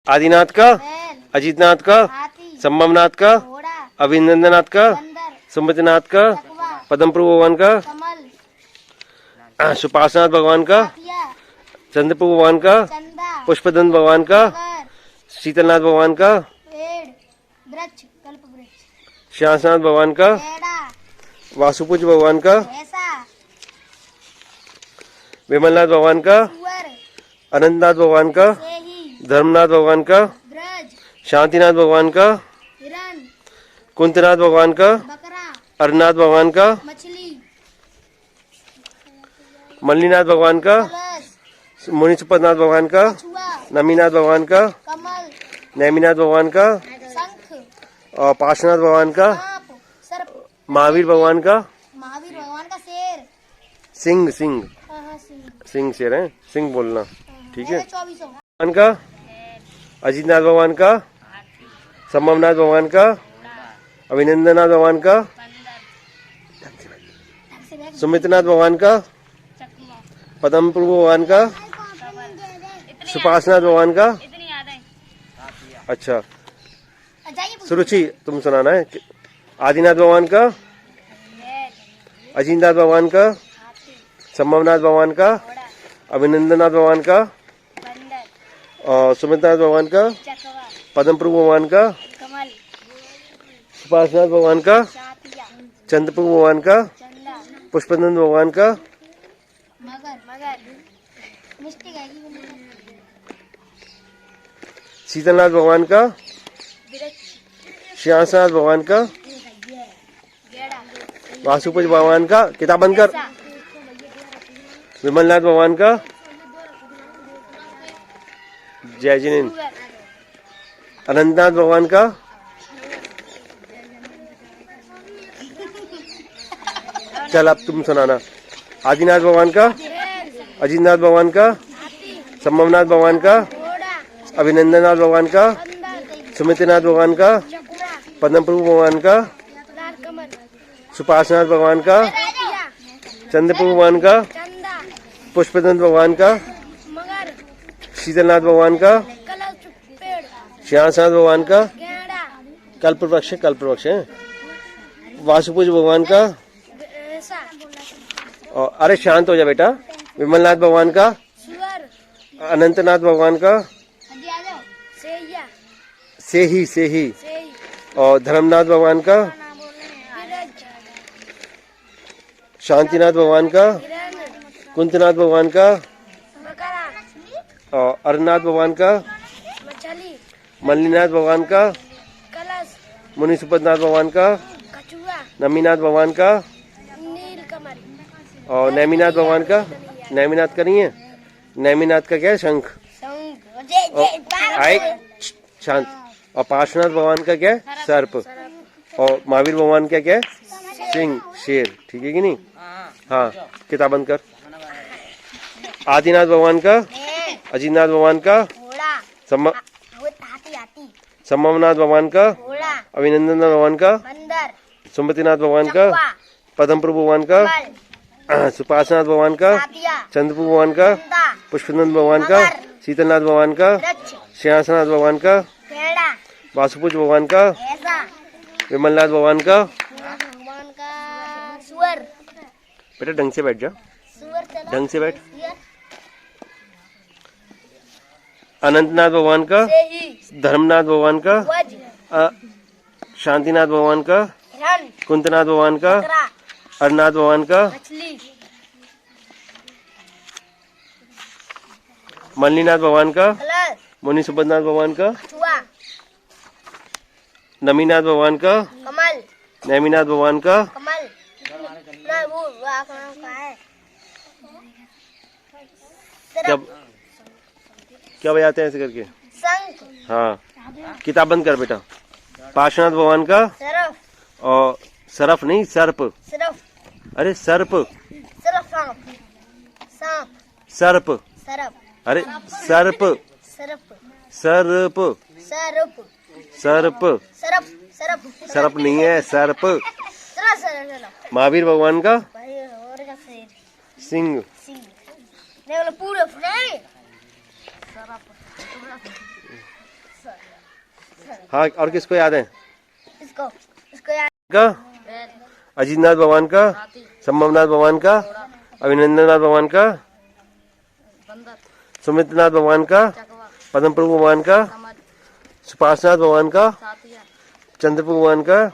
आदिनाथ का, बैल, अजीतनाथ का, हाथी, संभवनाथ का, घोड़ा, अभिनंदनाथ का, बंदर, सुमतिनाथ का, चकवा, पद्मप्रभु भगवान का, कमल, सुपार्श्वनाथ भगवान का, हाथिया, चंद्रप्रभु भगवान का, चंदा, पुष्पदंत भगवान का, मगर, शीतलनाथ भगवान का, पेड़, वृक्ष, कल्प वृक्ष, श्यासनाथ भगवान का, पेड़ा, वासुपुज भगवान का, भैंसा, विमलनाथ भगवान का, सुअर, अनंतनाथ भगवान का, सेही, धर्मनाथ भगवान का, ब्रज, शांतिनाथ भगवान का, हिरण, कुंतनाथ भगवान का, बकरा, अरनाथ भगवान का, मछली, मल्लीनाथ भगवान का, कलश, मुनिसुपतनाथ भगवान का, कछुआ, नमीनाथ भगवान का, कमल, नैमीनाथ भगवान का, शंख, और पार्श्वनाथ भगवान का, सांप, सर्प, महावीर भगवान का, महावीर भगवान का शेर, सिंह सिंह सिंह, सिंह शेर है, सिंह बोलना, ठीक है। 2400, भगवान का, अजीतनाथ भगवान का, संभवनाथ भगवान का, अभिनंदनाथ भगवान का, सुमितनाथ भगवान का, पद्मप्रभु भगवान का, सुपार्श्वनाथ भगवान का। अच्छा सुरुचि तुम सुनाना है। आदिनाथ भगवान का, अजीतनाथ भगवान का, संभवनाथ भगवान का, अभिनंदनाथ भगवान का, और सुमितनाथ भगवान का, पद्मप्रभु भगवान का, सुपार्श्वनाथ भगवान का, चंद्रप्रभु भगवान का, पुष्पदंत भगवान का, शीतलनाथ भगवान का, श्यासनाथ भगवान का, वासुपुज भगवान का, किताब बंद कर, विमलनाथ भगवान का, जय जिनेन, अनंतनाथ भगवान का, चल अब तुम सुनाना। आदिनाथ भगवान का, अजीतनाथ भगवान का, संभवनाथ भगवान का, अभिनंदनाथ भगवान का, सुमितनाथ भगवान का, पद्मप्रभु भगवान का, सुपार्श्वनाथ भगवान का, चंद्रप्रभु भगवान का, पुष्पदंत भगवान का, शीतलनाथ भगवान का, श्यासनाथ भगवान का, कल्पवृक्ष है, वासुपुज भगवान का, और अरे शांत हो जा बेटा, विमलनाथ भगवान का, अनंतनाथ भगवान का, सेही और धर्मनाथ भगवान का, शांतिनाथ भगवान का, कुंतनाथ भगवान का, और अरनाथ भगवान का, मल्लीनाथ भगवान का, मुनिसुपतनाथ भगवान का, नमीनाथ भगवान का, और नैमीनाथ भगवान का। नैमीनाथ का नहीं है, नैमीनाथ का क्या है, शंख। आए शांत। और पार्श्वनाथ भगवान का क्या है, सर्प। और महावीर भगवान का क्या है, सिंह शेर, ठीक है कि नहीं। हाँ किताब बंद कर। आदिनाथ भगवान का, अजीतनाथ भगवान का, संभवनाथ भगवान का, अभिनंदनाथ भगवान का, सुमतिनाथ भगवान का, पद्मप्रभु भगवान का, सुपार्श्वनाथ भगवान का, चंद्रप्रभु भगवान का, पुष्पदंत भगवान का, शीतलनाथ भगवान का, श्यासनाथ भगवान का, वासुपुज भगवान का, विमलनाथ भगवान का। बेटा ढंग से बैठ जा, ढंग से बैठ। अनंतनाथ भगवान का, धर्मनाथ भगवान का, शांतिनाथ भगवान का, कुंतनाथ भगवान का, अरनाथ भगवान का, मल्लीनाथ भगवान का, मुनिसुपतनाथ भगवान का, नमीनाथ भगवान का, नैमीनाथ भगवान का, क्या बजाते हैं ऐसे करके। हाँ किताब बंद कर बेटा। पार्श्वनाथ भगवान का, और सरफ नहीं सर्प, अरे सर्प, सर्प, अरे सर्प, सर्प, सर्प, सर्प नहीं है, सर्प। महावीर भगवान का, सिंह। हाँ, और किसको याद है? इसको इसको याद का अजीतनाथ भगवान का, संभवनाथ भगवान का, अभिनंदननाथ भगवान का, सुमित्रनाथ भगवान का, पद्म प्रभु भगवान का, सुपासनाथ भगवान का, चंद्रप्रभु भगवान का,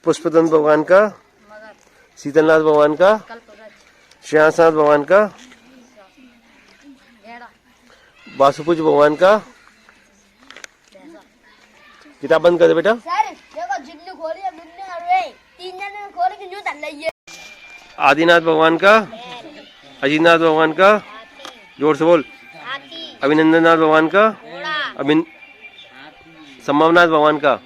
पुष्पदंत भगवान का, शीतलनाथ भगवान का, श्रेयांसनाथ भगवान का, वासुपूज भगवान का। किताब बंद कर दे बेटा। सर देखो जितनी खोली है बिन्ने अरे 3 जने खोली कि न्यू तल रही है। आदिनाथ भगवान का, अजीतनाथ भगवान का, जोर से बोल, हाथी अभिनंदननाथ भगवान का, घोड़ा संभवनाथ भगवान का,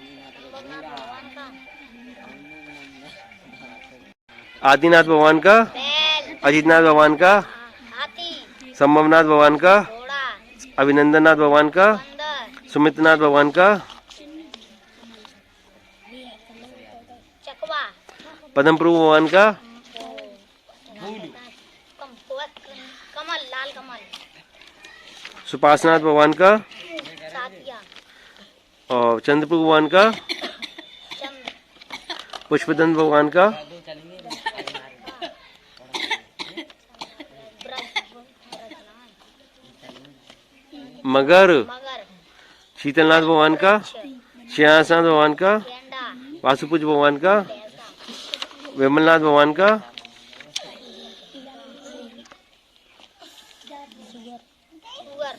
आदिनाथ भगवान का, बैल अजीतनाथ भगवान का, हाथी संभवनाथ भगवान का, घोड़ा अभिनंदननाथ भगवान का, बंदर सुमित्रनाथ भगवान का, चकवा पद्म प्रभु भगवान का, कमल लाल कमल सुपासनाथ भगवान का, सातिया और चंद्रप्रभु भगवान का, चंद पुष्पदंत भगवान का, मगर, मगर शीतलनाथ भगवान का, श्रेयांसनाथ भगवान का, गेंडा वासुपूज भगवान का, भैंसा विमलनाथ भगवान का, सुअर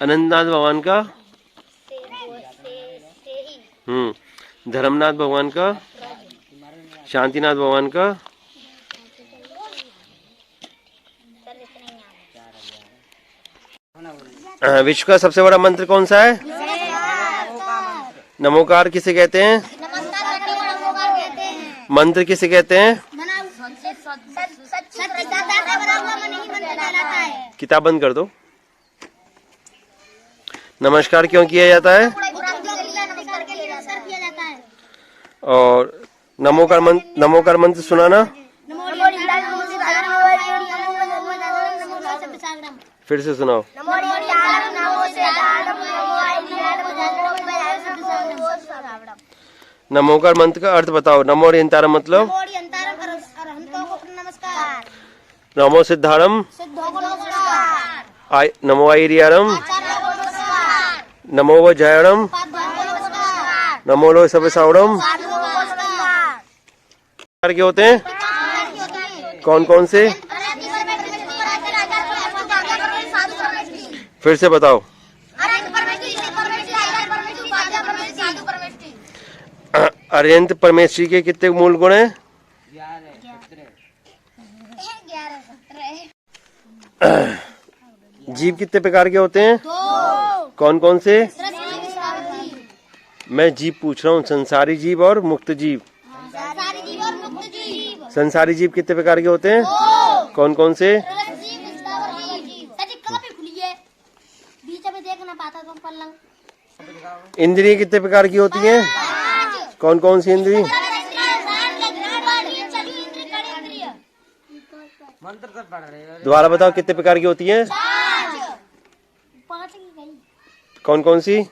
अनंतनाथ भगवान का, से धर्मनाथ भगवान का, शांतिनाथ भगवान का, सर इतने ही याद विश्व का सबसे बड़ा मंत्र कौन सा है? नमोकार किसे कहते हैं? नमस्कार करने को नमोकार कहते हैं। मंत्र किसे कहते हैं? किताब बंद कर दो। नमस्कार क्यों किया जाता है? नमस्कार के लिए नमस्कार किया जाता है। और नमोकार मंत्र सुनाना। फिर से सुनाओ। नमोकार मंत्र का अर्थ बताओ। नमो अरिहंतारम मतलब? नमस्कार नमो सिद्धारम, नमस्कार नमो आयरियारम, नमस्कार नमो वज्रायणम, नमस्कार नमो लो सवसावरम। नमस्कार के होते हैं कौन कौन से? फिर से बताओ। अरिहंत परमेश्वरी के कितने मूल गुण हैं? 11 जीव कितने प्रकार के होते हैं? कौन कौन से? मैं जीव पूछ रहा हूँ, संसारी जीव और मुक्त जीव। संसारी जीव कितने प्रकार के होते हैं? कौन कौन से? इंद्रिय कितने प्रकार की होती हैं? कौन कौन सी इंद्रिय? दोबारा बताओ कितने प्रकार की होती हैं? कौन कौन सी?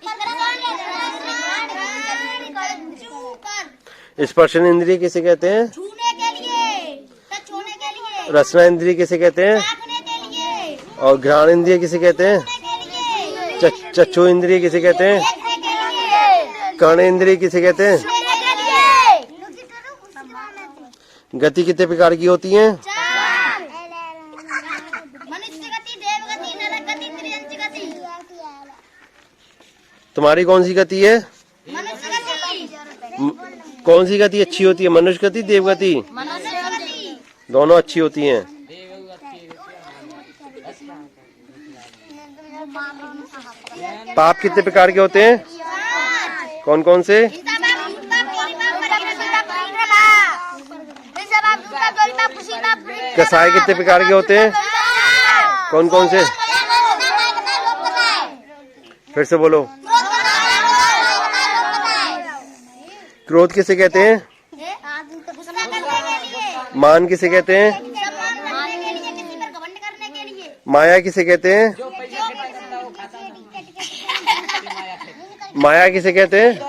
स्पर्शन इंद्रिय किसे कहते हैं? छूने के लिए, छूने के लिए, रसना इंद्रिय किसे कहते हैं? ताकने के लिए, और घ्राण इंद्रिय किसे कहते हैं? के लिए, चक्षु इंद्रिय किसे कहते हैं? देखने के लिए, कर्ण इंद्रिय किसे कहते हैं? सुनने के लिए। गति कितने प्रकार की होती हैं? मनुष्य गति, देव गति, नरक गति, त्रियंच गति। तुम्हारी कौन सी गति है? मनुष्य गति, कौन सी गति अच्छी होती है? मनुष्य गति, देव गति? मनुष्य गति, दोनों अच्छी होती हैं। पाप कितने प्रकार के होते हैं? कौन कौन से? कसाय कितने प्रकार के होते हैं? कौन कौन से? फिर से बोलो। क्रोध किसे कहते हैं? मान किसे कहते हैं? माया किसे कहते हैं? माया किसे कहते हैं?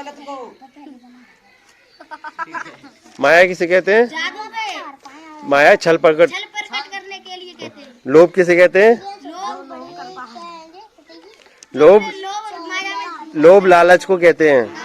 माया किसे कहते हैं? जादू पे माया छल प्रकट। छल प्रकट करने के लिए कहते हैं। लोभ किसे कहते हैं? लोभ लोभ लोभ माया में लोभ लालच को कहते हैं।